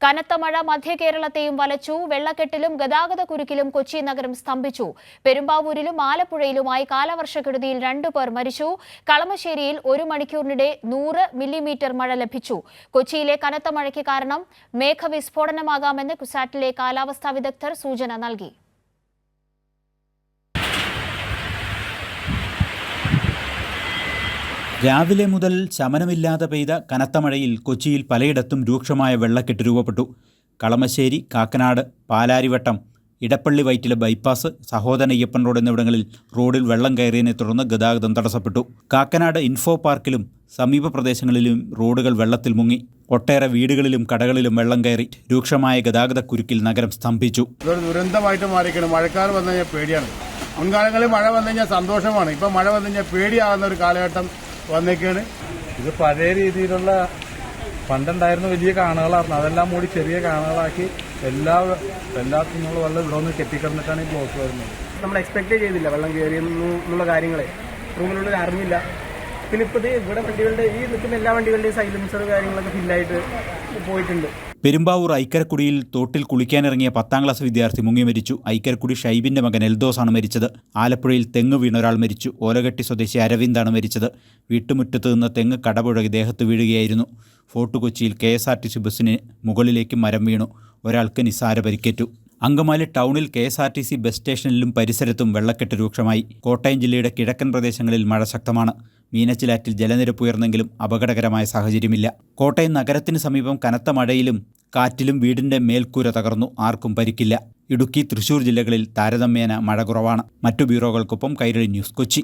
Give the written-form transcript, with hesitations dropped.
കനത്ത മഴ മധ്യ കേരളത്തെയും വലച്ചു. വെള്ളക്കെട്ടിലും ഗതാഗതക്കുരുക്കിലും കൊച്ചി നഗരം സ്തംഭിച്ചു. പെരുമ്പാവൂരിലും ആലപ്പുഴയിലുമായി കാലവർഷക്കെടുതിയിൽ 2 പേർ മരിച്ചു. കളമശ്ശേരിയിൽ 1 മണിക്കൂറിനിടെ 100 മില്ലിമീറ്റർ മഴ ലഭിച്ചു. കൊച്ചിയിലെ കനത്ത മഴയ്ക്ക് കാരണം മേഘവിസ്ഫോടനമാകാമെന്ന് കുസാറ്റിലെ കാലാവസ്ഥാ വിദഗ്ധർ സൂചന നൽകി. രാവിലെ മുതൽ ശമനമില്ലാതെ പെയ്ത കനത്ത മഴയിൽ കൊച്ചിയിൽ പലയിടത്തും രൂക്ഷമായ വെള്ളക്കെട്ട് രൂപപ്പെട്ടു. കളമശ്ശേരി, കാക്കനാട്, പാലാരിവട്ടം, ഇടപ്പള്ളി വൈറ്റില ബൈപ്പാസ്, സഹോദരയ്യപ്പൻ റോഡ് എന്നിവിടങ്ങളിൽ റോഡിൽ വെള്ളം കയറിയതിനെ തുടർന്ന് ഗതാഗതം തടസ്സപ്പെട്ടു. കാക്കനാട് ഇൻഫോ പാർക്കിലും സമീപ പ്രദേശങ്ങളിലും റോഡുകൾ വെള്ളത്തിൽ മുങ്ങി. ഒട്ടേറെ വീടുകളിലും കടകളിലും വെള്ളം കയറി. രൂക്ഷമായ ഗതാഗതക്കുരുക്കിൽ നഗരം സ്തംഭിച്ചു. ഇതൊരു ദുരന്തമായിട്ട് മാറിക്കണം. മഴക്കാലം വന്നു കഴിഞ്ഞാൽ പേടിയാണ്. മുൻകാലങ്ങളിൽ മഴ വന്നു കഴിഞ്ഞാൽ സന്തോഷമാണ്. ഇപ്പം മഴ വന്നു കഴിഞ്ഞാൽ പേടിയാകുന്ന ഒരു കാലഘട്ടം വന്നേക്കാണ്. ഇത് പഴയ രീതിയിലുള്ള പണ്ടുണ്ടായിരുന്ന വലിയ കാണുകളായിരുന്നു, അതെല്ലാം മൂടി ചെറിയ കാണുകളാക്കി എല്ലാത്തിനുള്ള വെള്ളം ഇവിടെ ഒന്ന് കെട്ടിക്കിടന്നിട്ടാണ് ഈ ബ്ലോക്ക് വരുന്നത്. നമ്മൾ എക്സ്പെക്ട് ചെയ്തില്ല വെള്ളം കയറിയെന്നുള്ള കാര്യങ്ങളെ റൂമിലുള്ളിൽ അറിഞ്ഞില്ല. പിന്നെ ഇപ്പോൾ ഇവിടെ വണ്ടികളുടെ ഈ നിൽക്കുന്ന എല്ലാ വണ്ടികളുടെയും സൈലൻസർ കാര്യങ്ങളൊക്കെ ഫില്ലായിട്ട് പോയിട്ടുണ്ട്. പെരുമ്പാവൂർ ഐക്കരക്കുടിയിൽ തോട്ടിൽ കുളിക്കാനിറങ്ങിയ 10ാം ക്ലാസ് വിദ്യാർത്ഥി മുങ്ങി മരിച്ചു. ഐക്കരക്കുടി ഷൈബിന്റെ മകൻ എൽദോസാണ് മരിച്ചത്. ആലപ്പുഴയിൽ തെങ്ങ് വീണ ഒരാൾ മരിച്ചു. ഓലകെട്ടി സ്വദേശി അരവിന്ദാണ് മരിച്ചത്. വീട്ടുമുറ്റത്ത് നിന്ന് തെങ്ങ് കടപുഴകി ദേഹത്ത് വീഴുകയായിരുന്നു. ഫോർട്ട് കൊച്ചിയിൽ KSRTC ബസ്സിന് മുകളിലേക്ക് മരം വീണു. ഒരാൾക്ക് നിസ്സാര പരിക്കേറ്റു. അങ്കമാലി ടൗണിൽ KSRTC ബസ് സ്റ്റേഷനിലും പരിസരത്തും വെള്ളക്കെട്ട് രൂക്ഷമായി. കോട്ടയം ജില്ലയുടെ കിഴക്കൻ പ്രദേശങ്ങളിൽ മഴ ശക്തമാണ്. മീനച്ചിലാറ്റിൽ ജലനിരപ്പ് ഉയർന്നെങ്കിലും അപകടകരമായ സാഹചര്യമില്ല. കോട്ടയം നഗരത്തിന് സമീപം കനത്ത മഴയിലും കാറ്റിലും വീടിന്റെ മേൽക്കൂര തകർന്നു. ആർക്കും പരിക്കില്ല. ഇടുക്കി, തൃശൂർ ജില്ലകളിൽ താരതമ്യേന മഴ കുറവാണ്. മറ്റു ബ്യൂറോകൾക്കൊപ്പം കൈരളി ന്യൂസ്, കൊച്ചി.